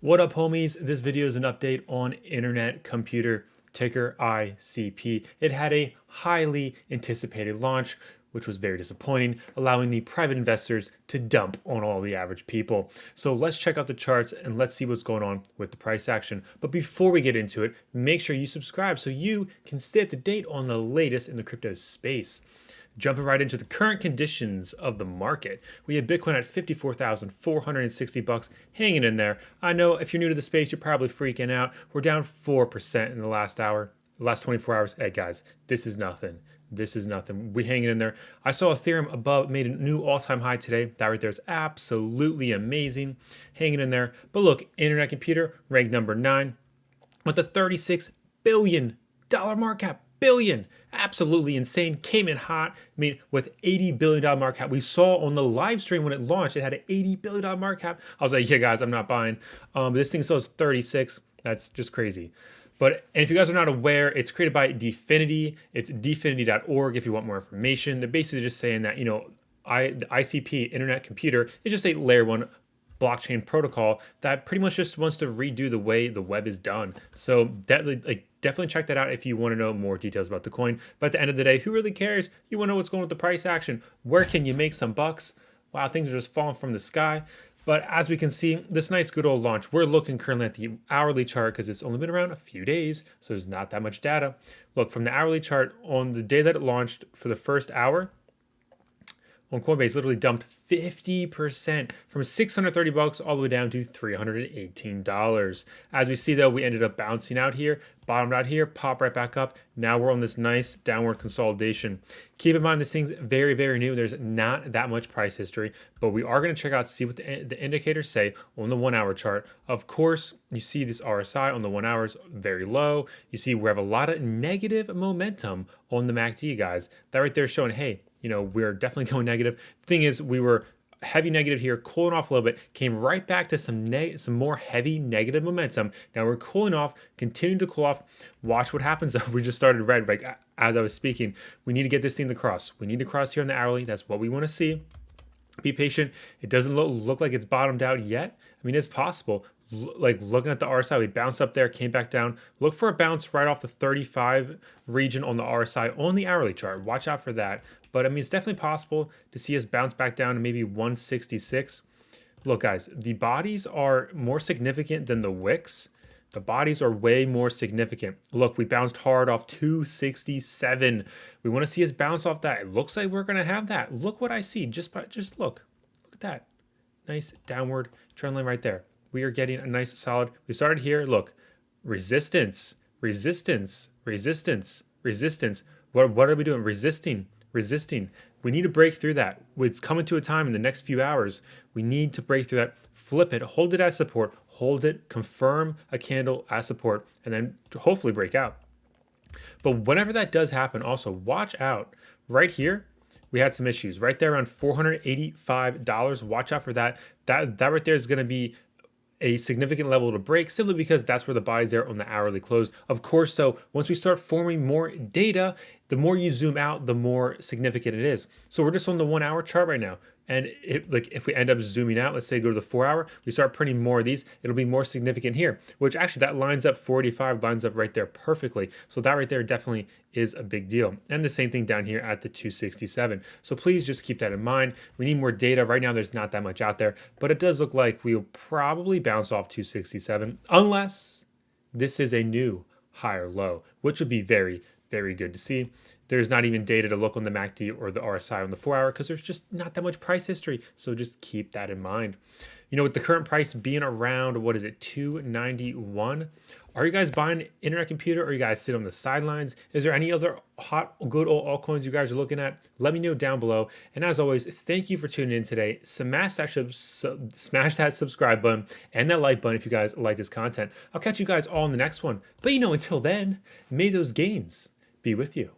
What up, homies? This video is an update on Internet Computer, ticker ICP. It had a highly anticipated launch, which was very disappointing, allowing the private investors to dump on all the average people. So let's check out the charts and let's see what's going on with the price action. But before we get into it, make sure you subscribe so you can stay up to date on the latest in the crypto space. Jumping right into the current conditions of the market, we had Bitcoin at 54,460 bucks, hanging in there. I know if you're new to the space, you're probably freaking out. We're down 4% in the last 24 hours. Hey guys, this is nothing. This is nothing. We hanging in there. I saw Ethereum above, made a new all-time high today. That right there is absolutely amazing. Hanging in there. But look, Internet Computer ranked number 9 with a $36 billion market cap. Absolutely insane. Came in hot. I mean, with $80 billion market cap. We saw on the live stream when it launched, it had an $80 billion market cap. I was like, yeah, guys, I'm not buying. This thing sells 36. That's just crazy. And if you guys are not aware, it's created by Dfinity. It's dfinity.org if you want more information. They're basically just saying that, the ICP, Internet Computer, is just a layer 1 blockchain protocol that pretty much just wants to redo the way the web is done. So definitely check that out if you want to know more details about the coin. But at the end of the day, who really cares? You want to know what's going on with the price action. Where can you make some bucks? Wow, things are just falling from the sky. But as we can see, this nice good old launch, we're looking currently at the hourly chart because it's only been around a few days, so there's not that much data. Look, from the hourly chart, on the day that it launched for the first hour, on Coinbase, literally dumped 50% from 630 bucks all the way down to $318. As we see though, we ended up bouncing out here, bottomed out here, pop right back up. Now we're on this nice downward consolidation. Keep in mind, this thing's very, very new. There's not that much price history, but we are going to check out, see what the indicators say on the 1 hour chart. Of course, you see this RSI on the 1 hour is very low. You see we have a lot of negative momentum on the MACD, guys. That right there is showing, hey, we're definitely going negative. The thing is, we were heavy negative here, cooling off a little bit, came right back to some more heavy negative momentum. Now we're cooling off, continuing to cool off. Watch what happens. We just started red, like as I was speaking. We need to get this thing to cross. We need to cross here on the hourly. That's what we want to see. Be patient. It doesn't look like it's bottomed out yet. I mean, it's possible. Like looking at the RSI, we bounced up there, came back down. Look for a bounce right off the 35 region on the RSI on the hourly chart. Watch out for that. But I mean, it's definitely possible to see us bounce back down to maybe 166. Look, guys, the bodies are more significant than the wicks. The bodies are way more significant. Look, we bounced hard off 267. We want to see us bounce off that. It looks like we're going to have that. Look what I see. Just look. Look at that. Nice downward trend line right there. We are getting a nice solid. We started here. Look, resistance, resistance, resistance, resistance. What are we doing? Resisting. We need to break through that. It's coming to a time in the next few hours. We need to break through that, flip it, hold it as support, hold it, confirm a candle as support, and then hopefully break out. But whenever that does happen, also watch out. Right here, we had some issues. Right there around $485. Watch out for that. That right there is going to be a significant level to break, simply because that's where the body's there on the hourly close. Of course, though, once we start forming more data, the more you zoom out, the more significant it is. So we're just on the 1 hour chart right now. And if we end up zooming out, let's say go to the 4 hour, we start printing more of these, it'll be more significant here, which actually that lines up 45, lines up right there perfectly. So that right there definitely is a big deal. And the same thing down here at the 267. So please just keep that in mind. We need more data. Right now, there's not that much out there, but it does look like we'll probably bounce off 267 unless this is a new higher low, which would be very, very good to see. There's not even data to look on the MACD or the RSI on the 4 hour because there's just not that much price history. So just keep that in mind. With the current price being around, what is it, 291? Are you guys buying Internet Computer, or you guys sit on the sidelines? Is there any other hot, good old altcoins you guys are looking at? Let me know down below. And as always, thank you for tuning in today. Smash that subscribe button and that like button if you guys like this content. I'll catch you guys all in the next one. But until then, may those gains be with you.